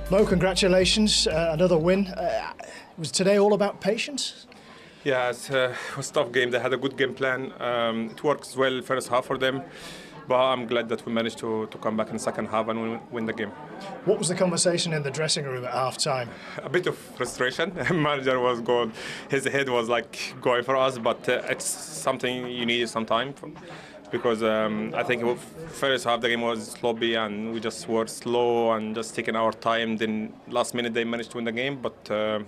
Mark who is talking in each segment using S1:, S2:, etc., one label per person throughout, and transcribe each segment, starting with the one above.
S1: Mo, congratulations, another win. Was today all about patience?
S2: Yeah, it was a tough game. They had a good game plan. It works well first half for them, but I'm glad that we managed to come back in the second half and win the game.
S1: What was the conversation in the dressing room at half-time?
S2: A bit of frustration. Manager was going, his head was like going for us, but it's something you need some time for, because I think first half the game was sloppy and we just were slow and just taking our time. Then last minute they managed to win the game, but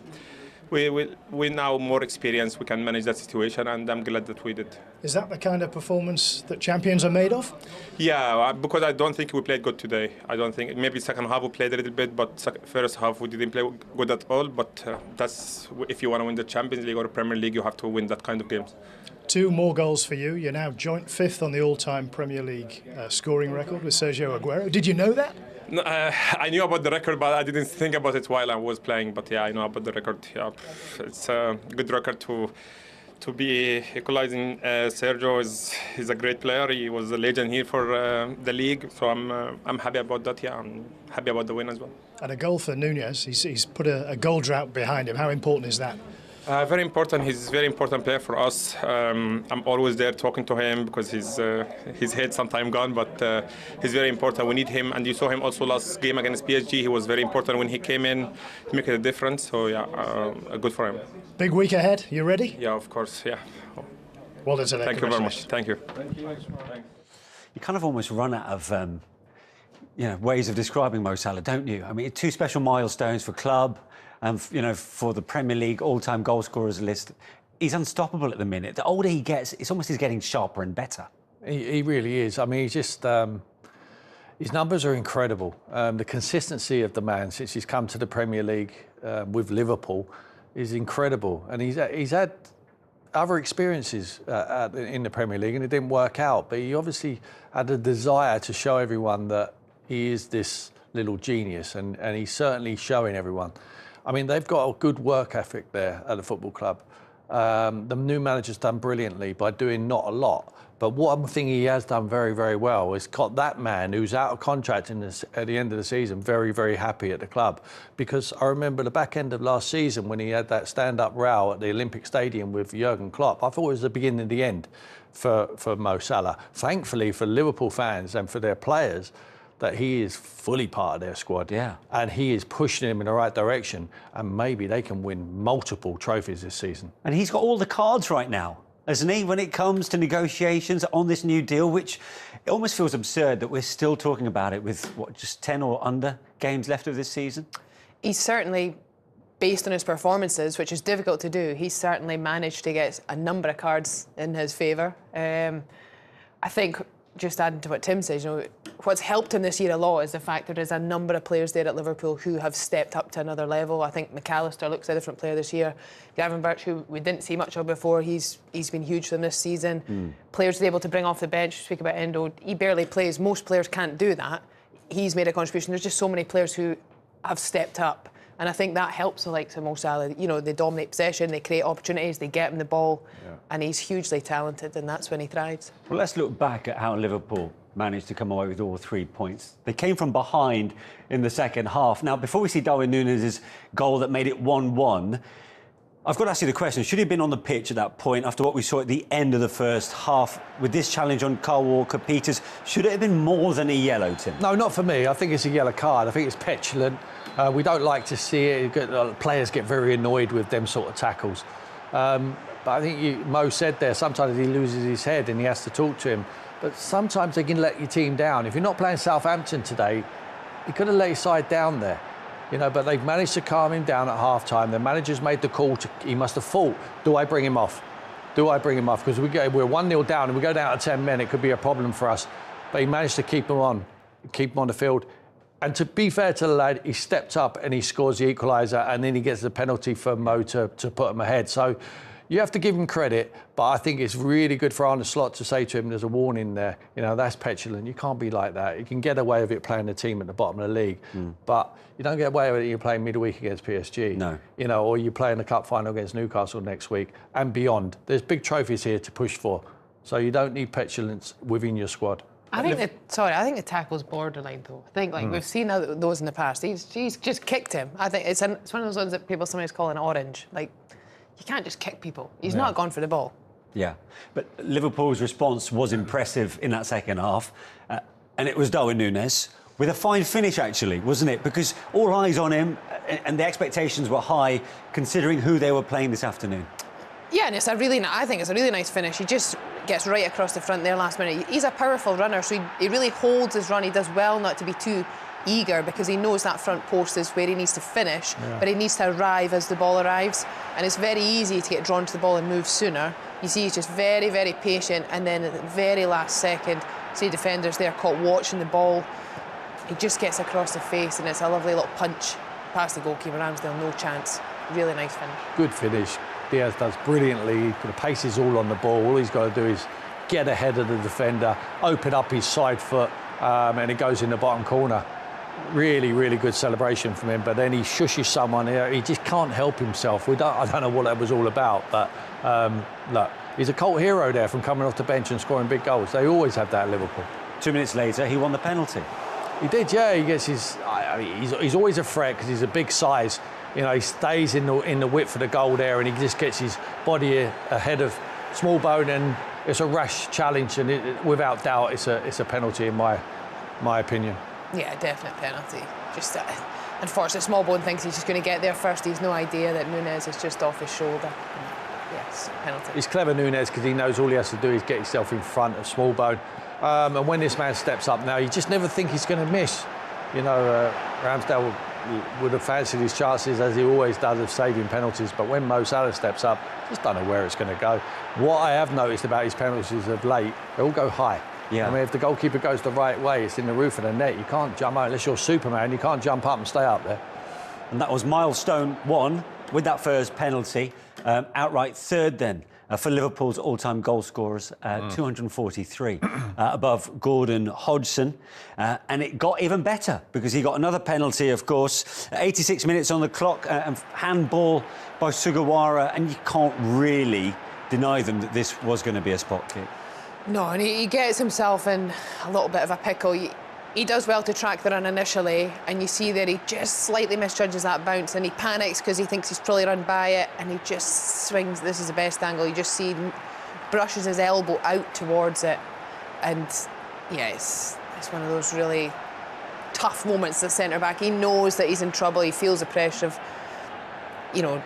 S2: we now more experienced. We can manage that situation, and I'm glad that we did.
S1: Is that the kind of performance that champions are made of?
S2: Yeah, because I don't think we played good today. I don't think, maybe second half we played a little bit, but first half we didn't play good at all. But that's, if you want to win the Champions League or the Premier League, you have to win that kind of games.
S1: 2 more goals for you. You're now joint 5th on the all-time Premier League scoring record with Sergio Aguero. Did you know that?
S2: No, I knew about the record, but I didn't think about it while I was playing. But yeah, I know about the record. Yeah, it's a good record to be equalizing. Sergio is a great player. He was a legend here for the league, so I'm happy about that. Yeah, I'm happy about the win as well.
S1: And a goal for Nunez. He's put a goal drought behind him. How important is that?
S2: Very important. He's a very important player for us. I'm always there talking to him because his head sometimes gone, but he's very important. We need him, and you saw him also last game against PSG. He was very important when he came in to make a difference. So yeah, good for him.
S1: Big week ahead. You ready?
S2: Yeah, of course. Yeah.
S1: Well done today.
S2: Thank you very much. Thank you.
S3: You kind of almost run out of ways of describing Mo Salah, don't you? I mean, 2 special milestones for club. And for the Premier League all-time goal scorers list, he's unstoppable at the minute. The older he gets, it's almost he's getting sharper and better.
S4: He really is. I mean, he's just his numbers are incredible. The consistency of the man since he's come to the Premier League with Liverpool is incredible, and he's had other experiences in the Premier League, and it didn't work out. But he obviously had a desire to show everyone that he is this little genius, and he's certainly showing everyone. I mean, they've got a good work ethic there at the football club. The new manager's done brilliantly by doing not a lot. But one thing he has done very, very well is got that man who's out of contract at the end of the season very, very happy at the club. Because I remember the back end of last season when he had that stand-up row at the Olympic Stadium with Jurgen Klopp. I thought it was the beginning of the end for Mo Salah. Thankfully for Liverpool fans and for their players, that he is fully part of their squad.
S3: Yeah.
S4: And he is pushing them in the right direction, and maybe they can win multiple trophies this season.
S3: And he's got all the cards right now, hasn't he, when it comes to negotiations on this new deal, which it almost feels absurd that we're still talking about it with, just 10 or under games left of this season?
S5: He's certainly, based on his performances, which is difficult to do, he's certainly managed to get a number of cards in his favour. I think, just adding to what Tim says, what's helped him this year a lot is the fact that there's a number of players there at Liverpool who have stepped up to another level. I think McAllister looks a different player this year. Gavin Birch, who we didn't see much of before, he's been huge for them this season. Players able to bring off the bench. Speak about Endo, he barely plays. Most players can't do that. He's made a contribution. There's just so many players who have stepped up. And I think that helps the likes of Mo Salah. They dominate possession, they create opportunities, they get him the ball, and he's hugely talented, and that's when he thrives.
S3: Well, let's look back at how Liverpool managed to come away with all 3 points. They came from behind in the second half. Now, before we see Darwin Núñez's goal that made it 1-1, I've got to ask you the question, should he have been on the pitch at that point after what we saw at the end of the first half with this challenge on Kyle Walker-Peters? Should it have been more than a yellow, Tim?
S4: No, not for me. I think it's a yellow card. I think it's petulant. We don't like to see it. Players get very annoyed with them sort of tackles. But I think Mo said there, sometimes he loses his head and he has to talk to him. But sometimes they can let your team down. If you're not playing Southampton today, you could have let your side down there. But they've managed to calm him down at half-time. The manager's made the call. He must have thought, do I bring him off? Do I bring him off? Because we're 1-0 down and we go down to 10 men, it could be a problem for us. But he managed to keep him on the field. And to be fair to the lad, he stepped up and he scores the equaliser, and then he gets the penalty for Mo to put him ahead. So you have to give him credit, but I think it's really good for Arne Slot to say to him, there's a warning there. That's petulant. You can't be like that. You can get away with it playing the team at the bottom of the league, but you don't get away with it you're playing midweek against PSG.
S3: No.
S4: Or you're playing the cup final against Newcastle next week and beyond. There's big trophies here to push for, so you don't need petulance within your squad.
S5: I think the tackle's borderline though. I think we've seen those in the past. He's just kicked him. I think it's one of those ones that people sometimes call an orange. Like, you can't just kick people. He's not gone for the ball.
S3: Yeah, but Liverpool's response was impressive in that second half, and it was Darwin Núñez with a fine finish, actually, wasn't it? Because all eyes on him, and the expectations were high, considering who they were playing this afternoon.
S5: Yeah, and I think it's a really nice finish. He just gets right across the front there last minute. He's a powerful runner, so he really holds his run. He does well not to be too eager, because he knows that front post is where he needs to finish, but he needs to arrive as the ball arrives, and it's very easy to get drawn to the ball and move sooner. You see he's just very, very patient, and then at the very last second, see defenders there caught watching the ball. He just gets across the face, and it's a lovely little punch past the goalkeeper. Ramsdale, no chance. Really nice finish.
S4: Good finish. Diaz does brilliantly. The pace is all on the ball. All he's got to do is get ahead of the defender, open up his side foot, and it goes in the bottom corner. Really, really good celebration from him. But then he shushes someone. He just can't help himself. I don't know what that was all about. But look, he's a cult hero there, from coming off the bench and scoring big goals. They always have that at Liverpool. 2
S3: minutes later, he won the penalty.
S4: He did, yeah. He gets his. He's always a threat because he's a big size. You know, he stays in the width of the goal there, and he just gets his body ahead of Smallbone, and it's a rash challenge, and without doubt, it's a penalty in my opinion.
S5: Yeah, definite penalty. Just unfortunately, Smallbone thinks he's just going to get there first. He's no idea that Núñez is just off his shoulder. Yes, penalty.
S4: He's clever, Núñez, because he knows all he has to do is get himself in front of Smallbone. And when this man steps up now, you just never think he's going to miss. You know, Ramsdale would have fancied his chances, as he always does, of saving penalties. But when Mo Salah steps up, just don't know where it's going to go. What I have noticed about his penalties of late, they all go high.
S3: Yeah.
S4: I mean, if the goalkeeper goes the right way, it's in the roof of the net. You can't jump out unless you're Superman. You can't jump up and stay up there.
S3: And that was milestone one with that first penalty. Outright third then for Liverpool's all-time goal scorers, 243, above Gordon Hodgson. And it got even better because he got another penalty, of course. 86 minutes on the clock, and handball by Sugawara, and you can't really deny them that this was going to be a spot kick.
S5: No, and he gets himself in a little bit of a pickle. He does well to track the run initially, and you see that he just slightly misjudges that bounce, and he panics because he thinks he's probably run by it, and he just swings. This is the best angle. You just see he brushes his elbow out towards it, and yeah, it's one of those really tough moments. The centre back, he knows that he's in trouble. He feels the pressure of, you know,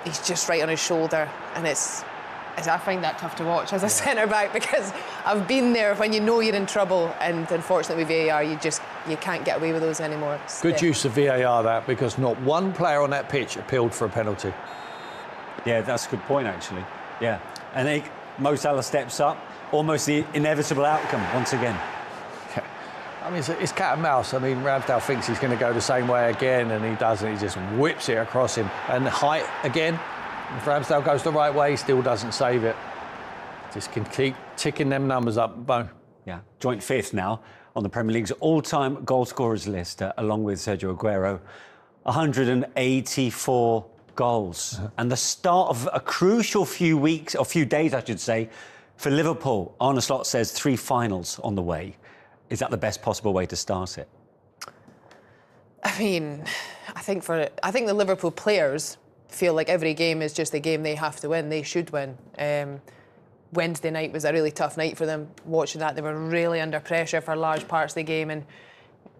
S5: he's just right on his shoulder, and I find that tough to watch as a centre back, because I've been there when you know you're in trouble, and unfortunately with VAR you can't get away with those anymore.
S4: Good use of VAR, that, because not one player on that pitch appealed for a penalty.
S3: Yeah, that's a good point, actually. Yeah, and Mo Salah steps up, almost the inevitable outcome once again.
S4: Yeah. I mean, it's cat and mouse. I mean, Ramsdale thinks he's going to go the same way again, and he doesn't. He just whips it across him, and the height again. If Ramsdale goes the right way, he still doesn't save it. Just can keep ticking them numbers up, Bo.
S3: Yeah, joint fifth now on the Premier League's all-time goal scorers list, along with Sergio Aguero. 184 goals. And the start of a crucial few weeks, or few days, I should say, for Liverpool. Arne Slot says 3 finals on the way. Is that the best possible way to start it?
S5: I mean, I think the Liverpool players feel like every game is just a game they have to win. They should win. Wednesday night was a really tough night for them. Watching that, they were really under pressure for large parts of the game, and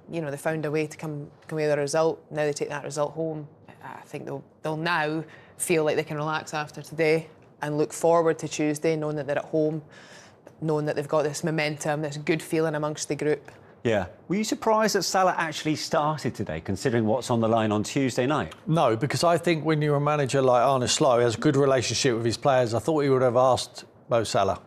S5: you know, they found a way to come away with a result. Now they take that result home. I think they'll now feel like they can relax after today and look forward to Tuesday, knowing that they're at home, knowing that they've got this momentum, this good feeling amongst the group.
S3: Yeah. Were you surprised that Salah actually started today, considering what's on the line on Tuesday night?
S4: No, because I think when you're a manager like Arne Slot, who has a good relationship with his players, I thought he would have asked Mo Salah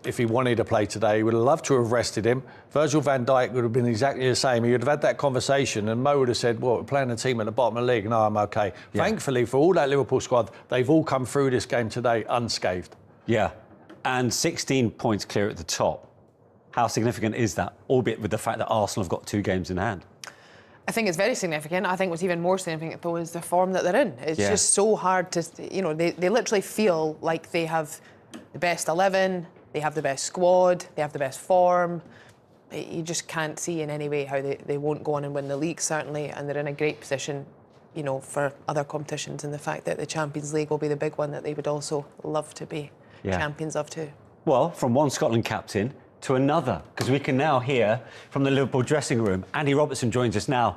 S4: if he wanted to play today. He would have loved to have rested him. Virgil van Dijk would have been exactly the same. He would have had that conversation, and Mo would have said, well, we're playing a team at the bottom of the league. No, I'm OK. Yeah. Thankfully, for all that Liverpool squad, they've all come through this game today unscathed.
S3: Yeah, and 16 points clear at the top. How significant is that, albeit with the fact that Arsenal have got 2 games in hand?
S5: I think it's very significant. I think what's even more significant, though, is the form that they're in. It's just so hard to, you know, they literally feel like they have the best 11, they have the best squad, they have the best form. you just can't see in any way how they won't go on and win the league, certainly, and they're in a great position, you know, for other competitions, and the fact that the Champions League will be the big one that they would also love to be champions of too.
S3: Well, from one Scotland captain to another, because we can now hear from the Liverpool dressing room. Andy Robertson joins us now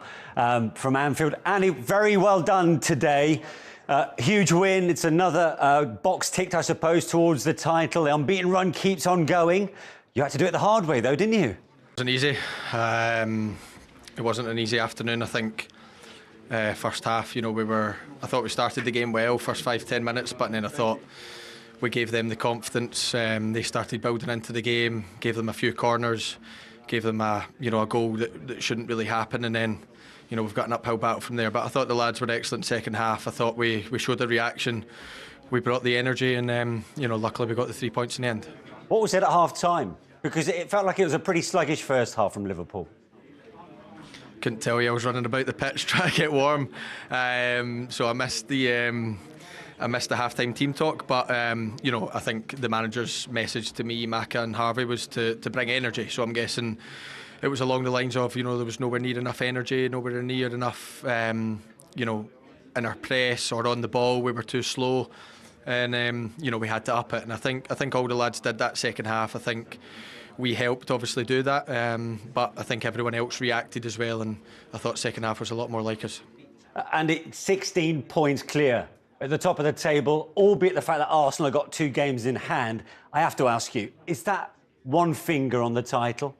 S3: from Anfield. Andy, very well done today. Huge win. It's another box ticked, I suppose, towards the title. The unbeaten run keeps on going. You had to do it the hard way, though, didn't you?
S6: It wasn't easy. It wasn't an easy afternoon, I think. First half, you know, I thought we started the game well, first 5-10 minutes, but then I thought we gave them the confidence. They started building into the game, gave them a few corners, gave them a goal that shouldn't really happen, and then, you know, we've got an uphill battle from there. But I thought the lads were excellent second half. I thought we showed the reaction, we brought the energy, and luckily we got the 3 points in the end.
S3: What was it at half-time? Because it felt like it was a pretty sluggish first half from Liverpool.
S6: Couldn't tell you. I was running about the pitch trying to get warm, so I missed the half-time team talk. But I think the manager's message to me, Maka and Harvey, was to bring energy. So I'm guessing it was along the lines of, there was nowhere near enough energy, nowhere near enough, in our press or on the ball. We were too slow, and we had to up it. And I think all the lads did that second half. I think we helped obviously do that, but I think everyone else reacted as well, and I thought second half was a lot more like us.
S3: And it's 16 points clear at the top of the table, albeit the fact that Arsenal have got 2 games in hand. I have to ask you, is that one finger on the title?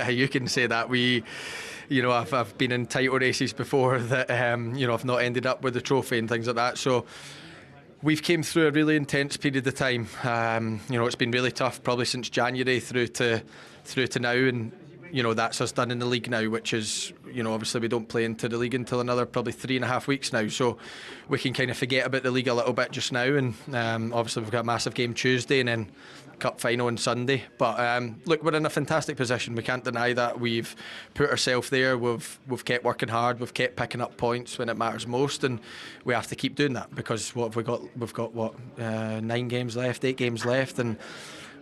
S6: You can say that. I've been in title races before that, I've not ended up with the trophy and things like that. So we've came through a really intense period of time. It's been really tough, probably since January through to now, and that's us done in the league now, which is, obviously we don't play into the league until another probably 3.5 weeks now, so we can kind of forget about the league a little bit just now, and obviously we've got a massive game Tuesday and then cup final on Sunday. But look, we're in a fantastic position. We can't deny that. We've put ourselves there. We've kept working hard. We've kept picking up points when it matters most, and we have to keep doing that, because what have we got? We've got 9 games left, 8 games left, and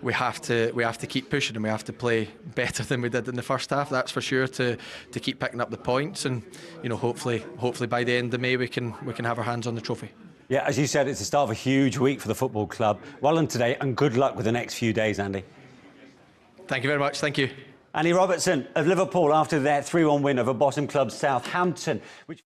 S6: we have to keep pushing, and we have to play better than we did in the first half. That's for sure, to keep picking up the points, and hopefully by the end of May we can have our hands on the trophy.
S3: Yeah, as you said, it's the start of a huge week for the football club. Well done today, and good luck with the next few days, Andy.
S6: Thank you very much. Thank you.
S3: Andy Robertson of Liverpool after their 3-1 win over bottom club Southampton, which